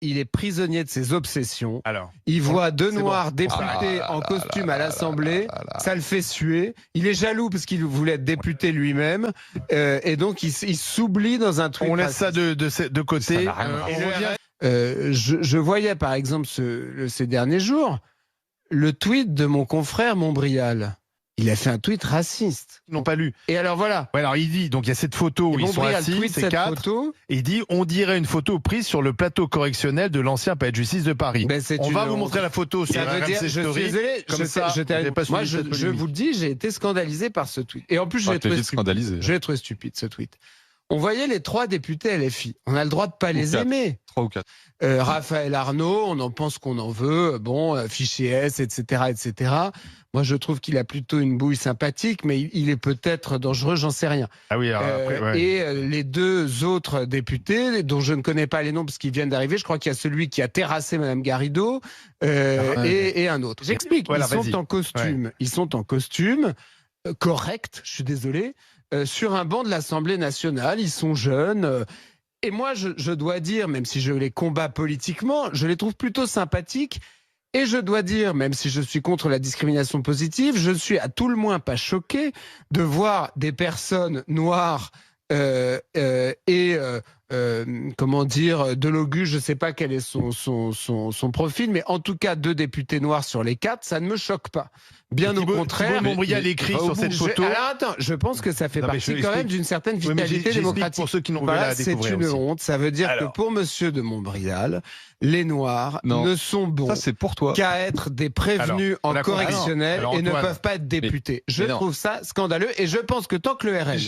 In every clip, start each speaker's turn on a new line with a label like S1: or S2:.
S1: il est prisonnier de ses obsessions.
S2: Alors,
S1: il voit deux
S2: bon.
S1: noirs députés en costume à l'Assemblée. Ça le fait suer. Il est jaloux parce qu'il voulait être député lui-même. Et donc, il s'oublie dans un truc.
S2: On laisse ça de côté. On revient.
S1: Je voyais, par exemple, ces derniers jours, le tweet de mon confrère Montbrial. Il a fait un tweet raciste.
S2: Ils n'ont pas lu.
S1: Et alors voilà.
S2: Ouais, alors il dit, donc il y a cette photo où ils sont assis, c'est 4. Et il dit, on dirait une photo prise sur le plateau correctionnel de l'ancien palais de justice de Paris.
S1: Ben,
S2: on va vous montrer la photo sur RMC Story.
S1: Je suis désolé, moi je vous le dis, j'ai été scandalisé par ce tweet. Et en plus, je l'ai trouvé stupide ce tweet. On voyait les 3 députés LFI. On a le droit de pas les aimer.
S3: 3 ou 4.
S1: Raphaël Arnaud, on en pense qu'on en veut. Bon, fichier S, etc., etc. Moi, je trouve qu'il a plutôt une bouille sympathique, mais il est peut-être dangereux, j'en sais rien.
S2: Ah oui, alors après, ouais.
S1: Et les 2 autres députés, dont je ne connais pas les noms parce qu'ils viennent d'arriver, je crois qu'il y a celui qui a terrassé Madame Garrido et un autre. J'explique.
S2: Voilà,
S1: ils sont en costume.
S2: Ouais.
S1: Ils sont en costume correct. Je suis désolé. Sur un banc de l'Assemblée nationale, ils sont jeunes. Et moi, je dois dire, même si je les combats politiquement, je les trouve plutôt sympathiques. Et je dois dire, même si je suis contre la discrimination positive, je suis à tout le moins pas choqué de voir des personnes noires comment dire, Delogu, je ne sais pas quel est son profil, mais en tout cas 2 députés noirs sur les 4, ça ne me choque pas. Bien au contraire.
S2: Montbrial écrit sur cette photo.
S1: Alors attends, je pense que ça fait partie quand même d'une certaine vitalité démocratique.
S2: Pour ceux qui n'ont pas la découvrir.
S1: C'est une honte. Ça veut dire que pour Monsieur de Montbrial, les Noirs ne sont bons qu'à être des prévenus en correctionnel et ne peuvent pas être députés. Je trouve ça scandaleux et je pense que tant que le RN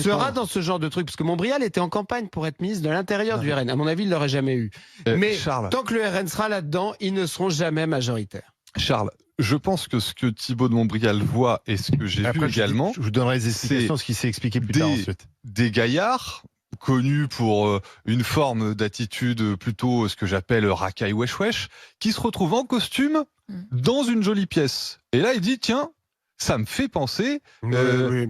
S1: sera dans ce genre de truc, parce que Montbrial était en campagne pour être ministre de l'Intérieur du RN, à mon avis, il ne l'aurait jamais eu. Mais tant que le RN sera là-dedans, ils ne seront jamais majoritaires.
S3: Charles, je pense que ce que Thibault de Montbrial voit et ce que j'ai vu également,
S2: je vous donnerai des explications, ce qui s'est expliqué plus tard ensuite.
S3: Des gaillards connus pour une forme d'attitude plutôt ce que j'appelle racaille wesh wesh, qui se retrouvent en costume dans une jolie pièce. Et là, il dit, tiens, ça me fait penser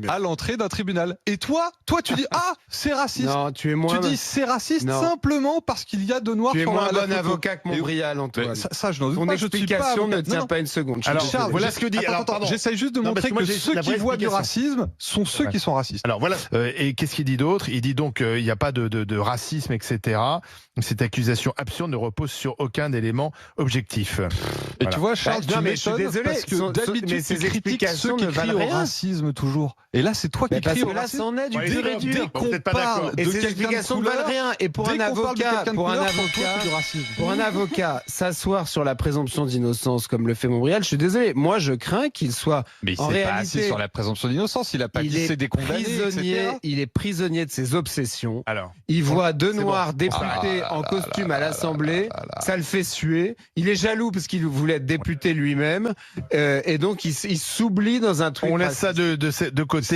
S3: à l'entrée d'un tribunal. Et toi tu dis, ah, c'est raciste.
S1: Non, tu dis,
S3: c'est raciste simplement parce qu'il y a 2 noirs sur la photo.
S1: Tu es moins bon avocat que Montbrial, Antoine.
S3: Ça, je n'en doute
S1: pas. Ton explication ne tient pas une seconde.
S2: Alors, Charles, voilà ce que dit.
S3: J'essaye juste de montrer que ceux qui voient du racisme sont ceux qui sont racistes.
S2: Alors voilà. Et qu'est-ce qu'il dit d'autre? Il dit donc il n'y a pas de racisme, etc. Cette accusation absurde ne repose sur aucun élément objectif.
S3: Et tu vois, Charles, tu m'étonnes parce que d'habitude,
S1: ces
S3: tu critiques ceux qui crient au racisme toujours. Et là, c'est toi qui cries au racisme.
S1: Là, c'en est du pur et dur.
S3: Dès qu'on parle de
S1: ces explications ne valent rien. Et pour un avocat, s'asseoir sur la présomption d'innocence comme le fait Montbrial, je suis désolé. Moi, je crains qu'il soit en réalité
S3: pas assis sur la présomption d'innocence. Il a pas dit c'est des condamnés, etc.
S1: Il est prisonnier de ses obsessions. Il voit 2 noirs députés en costume à l'Assemblée. Ça le fait suer. Il est jaloux parce qu'il voulait être député lui-même. Et donc, il s'oublie dans un truc.
S2: On laisse ça de côté.